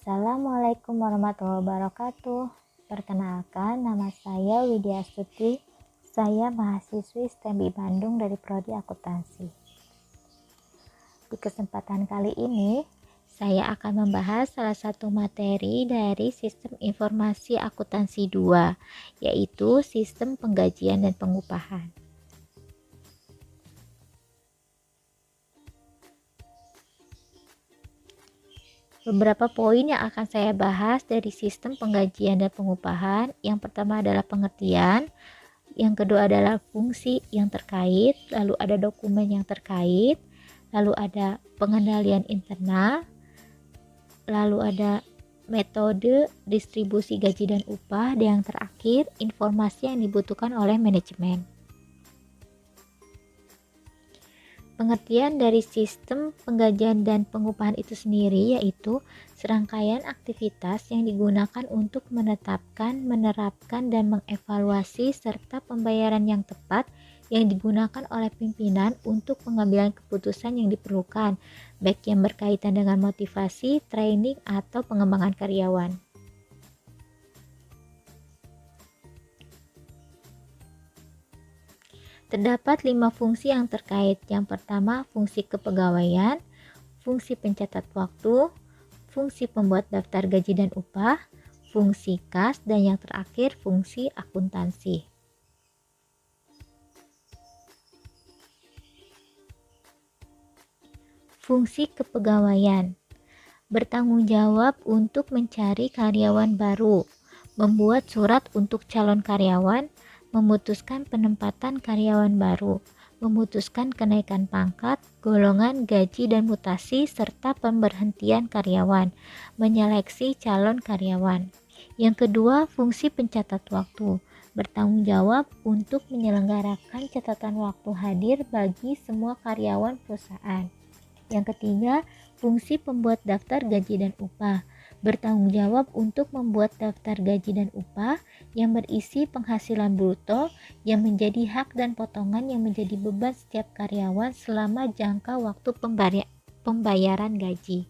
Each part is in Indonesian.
Assalamualaikum warahmatullahi wabarakatuh. Perkenalkan, nama saya Widya Astuti. Saya mahasiswi STEM di Bandung dari Prodi Akuntansi. Di kesempatan kali ini, saya akan membahas salah satu materi dari Sistem Informasi Akuntansi 2, yaitu Sistem Penggajian dan Pengupahan. Beberapa poin yang akan saya bahas dari sistem penggajian dan pengupahan. Yang pertama adalah pengertian, yang kedua adalah fungsi yang terkait, lalu ada dokumen yang terkait, lalu ada pengendalian internal, lalu ada metode distribusi gaji dan upah, dan yang terakhir informasi yang dibutuhkan oleh manajemen. Pengertian dari sistem penggajian dan pengupahan itu sendiri yaitu serangkaian aktivitas yang digunakan untuk menetapkan, menerapkan, dan mengevaluasi serta pembayaran yang tepat yang digunakan oleh pimpinan untuk pengambilan keputusan yang diperlukan, baik yang berkaitan dengan motivasi, training, atau pengembangan karyawan. Terdapat 5 fungsi yang terkait. Yang pertama, fungsi kepegawaian, fungsi pencatat waktu, fungsi pembuat daftar gaji dan upah, fungsi kas, dan yang terakhir fungsi akuntansi. Fungsi kepegawaian bertanggung jawab untuk mencari karyawan baru, membuat surat untuk calon karyawan, memutuskan penempatan karyawan baru, memutuskan kenaikan pangkat, golongan, gaji dan mutasi, serta pemberhentian karyawan, menyeleksi calon karyawan. Yang kedua, fungsi pencatat waktu, bertanggung jawab untuk menyelenggarakan catatan waktu hadir bagi semua karyawan perusahaan. Yang ketiga, fungsi pembuat daftar gaji dan upah, bertanggung jawab untuk membuat daftar gaji dan upah yang berisi penghasilan bruto yang menjadi hak dan potongan yang menjadi beban setiap karyawan selama jangka waktu pembayaran gaji.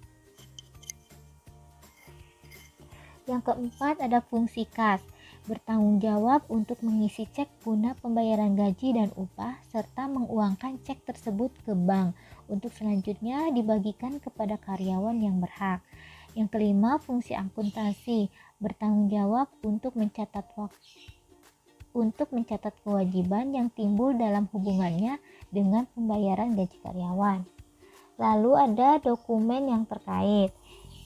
Yang keempat ada fungsi kas, bertanggung jawab untuk mengisi cek guna pembayaran gaji dan upah serta menguangkan cek tersebut ke bank untuk selanjutnya dibagikan kepada karyawan yang berhak. Yang kelima, fungsi akuntansi, bertanggung jawab untuk mencatat kewajiban yang timbul dalam hubungannya dengan pembayaran gaji karyawan. Lalu ada dokumen yang terkait.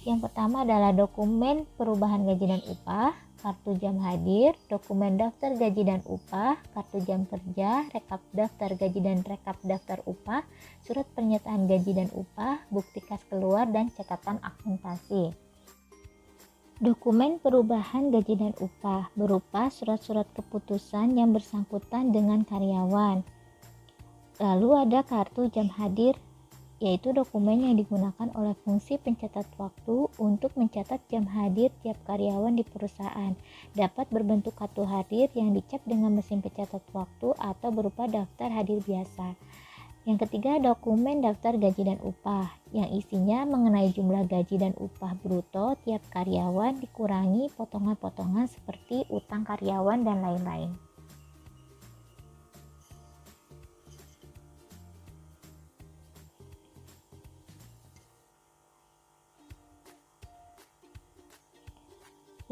Yang pertama adalah dokumen perubahan gaji dan upah, kartu jam hadir, dokumen daftar gaji dan upah, kartu jam kerja, rekap daftar gaji dan rekap daftar upah, surat pernyataan gaji dan upah, bukti kas keluar, dan catatan akuntansi. Dokumen perubahan gaji dan upah berupa surat-surat keputusan yang bersangkutan dengan karyawan. Lalu ada kartu jam hadir, yaitu dokumen yang digunakan oleh fungsi pencatat waktu untuk mencatat jam hadir tiap karyawan di perusahaan. Dapat berbentuk kartu hadir yang dicap dengan mesin pencatat waktu atau berupa daftar hadir biasa. Yang ketiga, dokumen daftar gaji dan upah yang isinya mengenai jumlah gaji dan upah bruto tiap karyawan dikurangi potongan-potongan seperti utang karyawan dan lain-lain.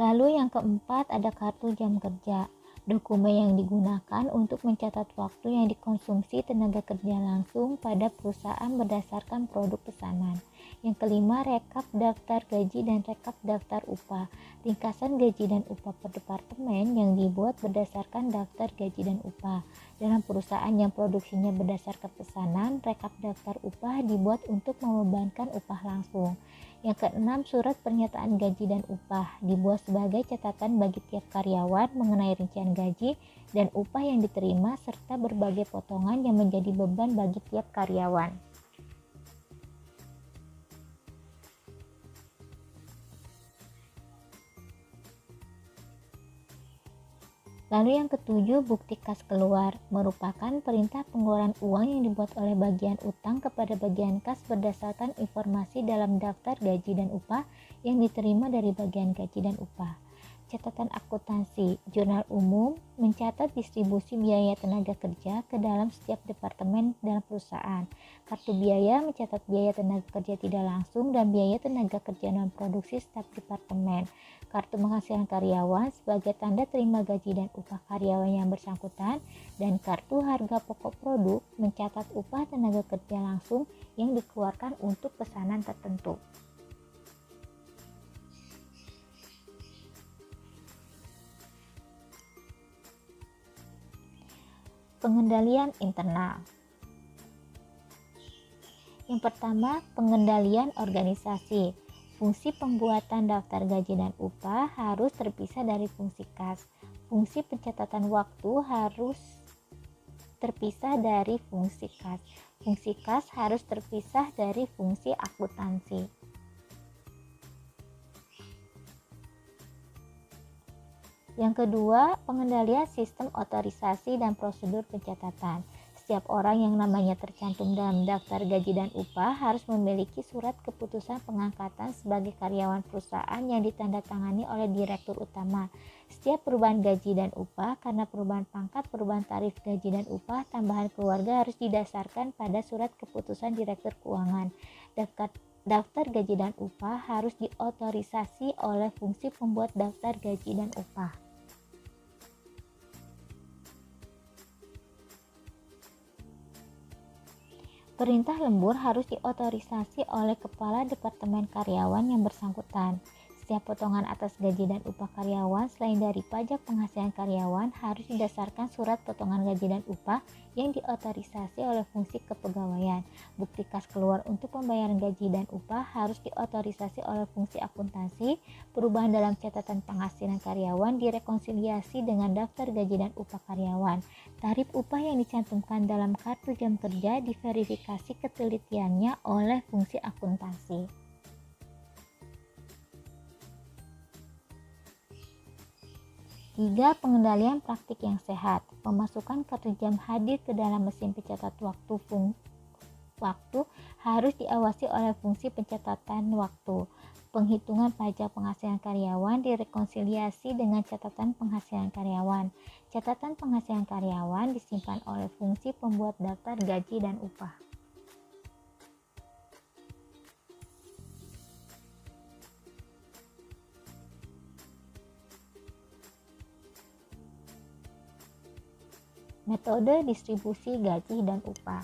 Lalu yang keempat ada kartu jam kerja, dokumen yang digunakan untuk mencatat waktu yang dikonsumsi tenaga kerja langsung pada perusahaan berdasarkan produk pesanan. Yang kelima, rekap daftar gaji dan rekap daftar upah, ringkasan gaji dan upah per departemen yang dibuat berdasarkan daftar gaji dan upah. Dalam perusahaan yang produksinya berdasarkan pesanan, rekap daftar upah dibuat untuk membebankan upah langsung. Yang keenam, surat pernyataan gaji dan upah dibuat sebagai catatan bagi tiap karyawan mengenai rincian gaji dan upah yang diterima serta berbagai potongan yang menjadi beban bagi tiap karyawan. Lalu yang ketujuh, bukti kas keluar merupakan perintah pengeluaran uang yang dibuat oleh bagian utang kepada bagian kas berdasarkan informasi dalam daftar gaji dan upah yang diterima dari bagian gaji dan upah. Catatan akuntansi, jurnal umum mencatat distribusi biaya tenaga kerja ke dalam setiap departemen dalam perusahaan. Kartu biaya mencatat biaya tenaga kerja tidak langsung dan biaya tenaga kerja non produksi setiap departemen. Kartu penghasilan karyawan sebagai tanda terima gaji dan upah karyawan yang bersangkutan, dan kartu harga pokok produk mencatat upah tenaga kerja langsung yang dikeluarkan untuk pesanan tertentu. Pengendalian internal. Yang pertama, pengendalian organisasi. Fungsi pembuatan daftar gaji dan upah harus terpisah dari fungsi kas. Fungsi pencatatan waktu harus terpisah dari fungsi kas. Fungsi kas harus terpisah dari fungsi akuntansi. Yang kedua, pengendalian sistem otorisasi dan prosedur pencatatan. Setiap orang yang namanya tercantum dalam daftar gaji dan upah harus memiliki surat keputusan pengangkatan sebagai karyawan perusahaan yang ditandatangani oleh direktur utama. Setiap perubahan gaji dan upah karena perubahan pangkat, perubahan tarif gaji dan upah, tambahan keluarga harus didasarkan pada surat keputusan direktur keuangan. Daftar gaji dan upah harus diotorisasi oleh fungsi pembuat daftar gaji dan upah. Perintah lembur harus diotorisasi oleh kepala departemen karyawan yang bersangkutan. Setiap potongan atas gaji dan upah karyawan selain dari pajak penghasilan karyawan harus didasarkan surat potongan gaji dan upah yang diotorisasi oleh fungsi kepegawaian. Bukti kas keluar untuk pembayaran gaji dan upah harus diotorisasi oleh fungsi akuntansi. Perubahan dalam catatan penghasilan karyawan direkonsiliasi dengan daftar gaji dan upah karyawan. Tarif upah yang dicantumkan dalam kartu jam kerja diverifikasi ketelitiannya oleh fungsi akuntansi. 3. Pengendalian praktik yang sehat. Memasukkan kartu jam hadir ke dalam mesin pencatat waktu harus diawasi oleh fungsi pencatatan waktu. Penghitungan pajak penghasilan karyawan direkonsiliasi dengan catatan penghasilan karyawan. Catatan penghasilan karyawan disimpan oleh fungsi pembuat daftar gaji dan upah. Metode distribusi gaji dan upah.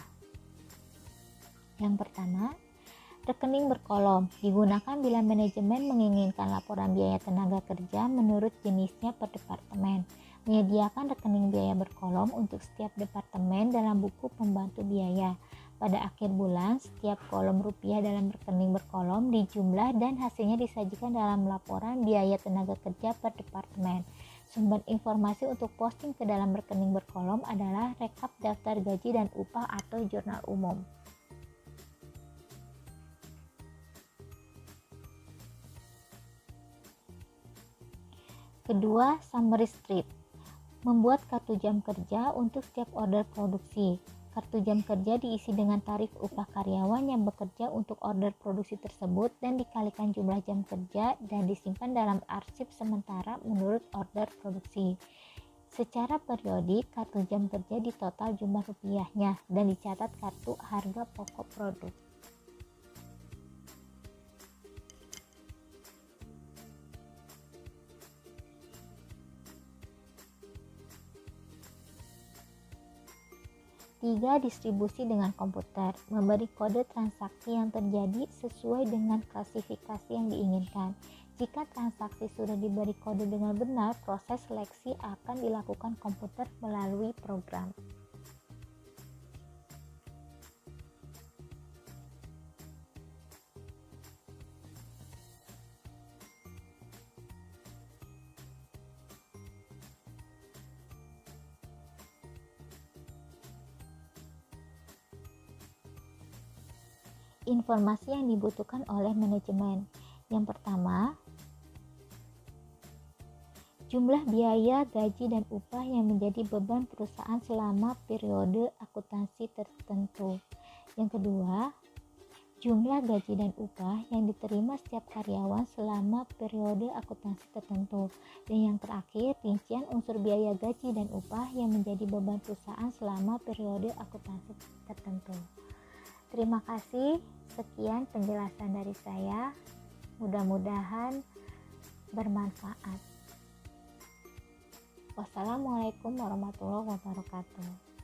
Yang pertama, rekening berkolom digunakan bila manajemen menginginkan laporan biaya tenaga kerja menurut jenisnya per departemen. Menyediakan rekening biaya berkolom untuk setiap departemen dalam buku pembantu biaya. Pada akhir bulan, setiap kolom rupiah dalam rekening berkolom dijumlah dan hasilnya disajikan dalam laporan biaya tenaga kerja per departemen. Sumber informasi untuk posting ke dalam rekening berkolom adalah rekap daftar gaji dan upah atau jurnal umum. Kedua, summary strip. Membuat kartu jam kerja untuk setiap order produksi. Kartu jam kerja diisi dengan tarif upah karyawan yang bekerja untuk order produksi tersebut dan dikalikan jumlah jam kerja dan disimpan dalam arsip sementara menurut order produksi. Secara periodik, kartu jam kerja ditotal jumlah rupiahnya dan dicatat kartu harga pokok produk. Tiga, distribusi dengan komputer, memberi kode transaksi yang terjadi sesuai dengan klasifikasi yang diinginkan. Jika transaksi sudah diberi kode dengan benar, proses seleksi akan dilakukan komputer melalui program. Informasi yang dibutuhkan oleh manajemen. Yang pertama, Jumlah biaya, gaji, dan upah yang menjadi beban perusahaan selama periode akuntansi tertentu. Yang kedua, jumlah gaji dan upah yang diterima setiap karyawan selama periode akuntansi tertentu. Dan yang terakhir, rincian unsur biaya gaji dan upah yang menjadi beban perusahaan selama periode akuntansi tertentu. Terima kasih, sekian penjelasan dari saya. Mudah-mudahan bermanfaat. Wassalamualaikum warahmatullahi wabarakatuh.